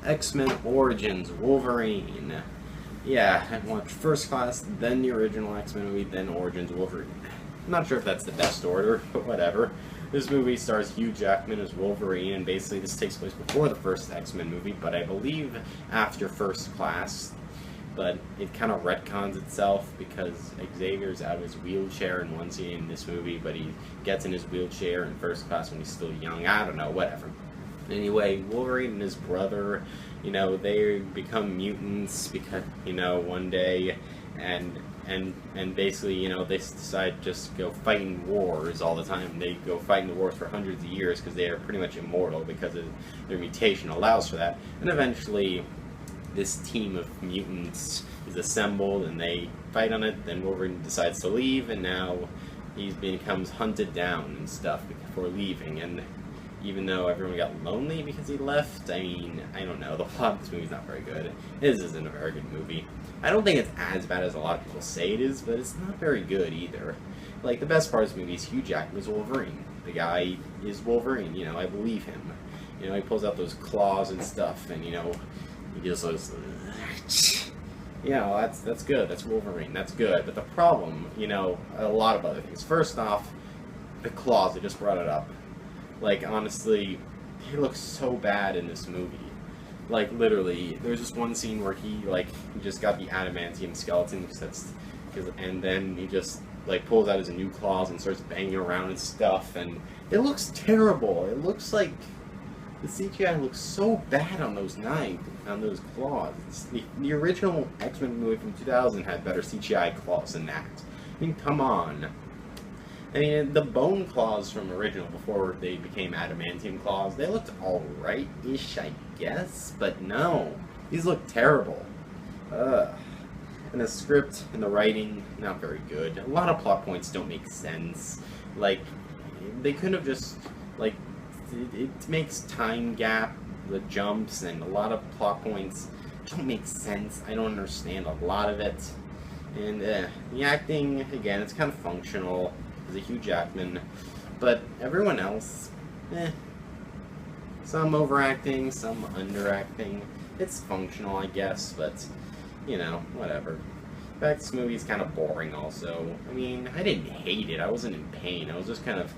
X-Men Origins Wolverine. Yeah, I watched First Class, then the original X-Men movie, then Origins Wolverine. I'm not sure if that's the best order, but whatever. This movie stars Hugh Jackman as Wolverine, and basically this takes place before the first X-Men movie, but I believe after First Class. But it kind of retcons itself because Xavier's out of his wheelchair in one scene in this movie, but he gets in his wheelchair in First Class when he's still young. I don't know, whatever. Anyway, Wolverine and his brother, they become mutants because, one day, and basically, they decide just to go fighting wars all the time. They go fighting the wars for hundreds of years because they are pretty much immortal because their mutation allows for that. And eventually, this team of mutants is assembled and they fight on it. Then Wolverine decides to leave, and now he becomes hunted down and stuff before leaving. And even though everyone got lonely because he left, I mean, I don't know, the plot of this movie's not very good. This isn't a very good movie. I don't think it's as bad as a lot of people say it is, but it's not very good either. Like, the best part of this movie is Hugh Jackman is Wolverine. The guy is Wolverine, I believe him. He pulls out those claws and stuff, and, he just looks, that's good, that's Wolverine, that's good. But the problem, a lot of other things. First off, the claws, I just brought it up. Like, honestly, he looks so bad in this movie. Like, literally, there's just one scene where he just got the adamantium skeleton, and then he just, pulls out his new claws and starts banging around and stuff, and it looks terrible. It looks like the CGI looks so bad on those knives, on those claws. The original X-Men movie from 2000 had better CGI claws than that. I mean, come on. I mean, the bone claws from original, before they became adamantium claws, they looked alright-ish, I guess, but no. These look terrible. Ugh. And the script and the writing, not very good. A lot of plot points don't make sense. Like, they could have just, it makes time gap, the jumps, and a lot of plot points don't make sense. I don't understand a lot of it. And the acting, again, it's kind of functional. There's a Hugh Jackman, but everyone else, some overacting, some underacting. It's functional, I guess, but, whatever. In fact, this movie's kind of boring also. I mean, I didn't hate it. I wasn't in pain. I was just kind of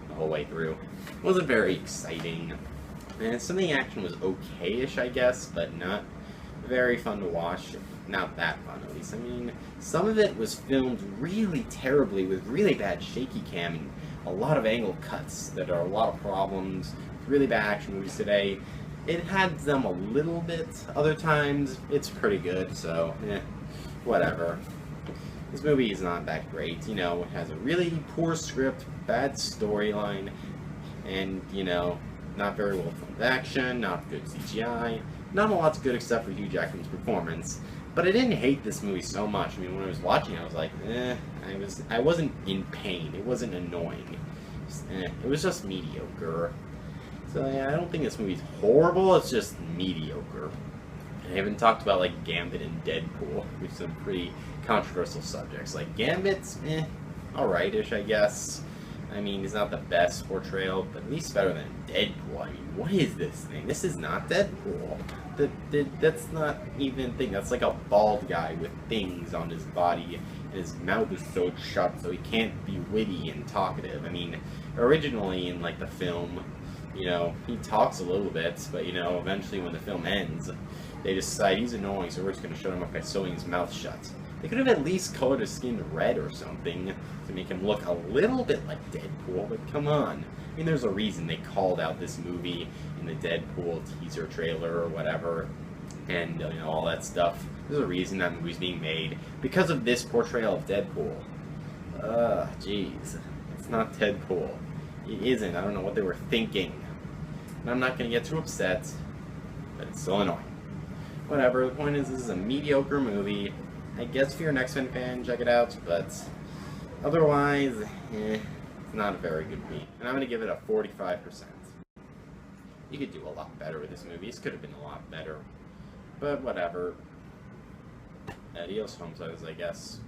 the whole way through. It wasn't very exciting. And some of the action was okay-ish, I guess, but not very fun to watch. Not that fun, at least. I mean, some of it was filmed really terribly with really bad shaky cam and a lot of angle cuts that are a lot of problems. Really bad action movies today. It had them a little bit. Other times, it's pretty good, so, whatever. This movie is not that great. It has a really poor script, bad storyline, and, not very well filmed action, not good CGI. Not a lot's good except for Hugh Jackman's performance. But I didn't hate this movie so much. I mean, when I was watching it, I was like, I wasn't in pain. It wasn't annoying. It was just mediocre. So, yeah, I don't think this movie's horrible. It's just mediocre. I haven't talked about, Gambit and Deadpool, which are some pretty controversial subjects. Gambit's, alright-ish, I guess. I mean, he's not the best portrayal, but at least better than Deadpool. I mean, what is this thing? This is not Deadpool. That's not even a thing. That's like a bald guy with things on his body, and his mouth is so shut so he can't be witty and talkative. I mean, originally in, the film, he talks a little bit, but, eventually when the film ends, they decide he's annoying, so we're just going to shut him up by sewing his mouth shut. They could have at least colored his skin red or something to make him look a little bit like Deadpool, but come on. I mean, there's a reason they called out this movie in the Deadpool teaser trailer or whatever, and, all that stuff. There's a reason that movie's being made, because of this portrayal of Deadpool. Jeez. It's not Deadpool. It isn't. I don't know what they were thinking. And I'm not going to get too upset, but it's so annoying. Whatever, the point is, this is a mediocre movie. I guess if you're an X-Men fan, check it out, but otherwise, it's not a very good movie. And I'm going to give it a 45%. You could do a lot better with this movie. This could have been a lot better. But whatever. Adios, home I guess.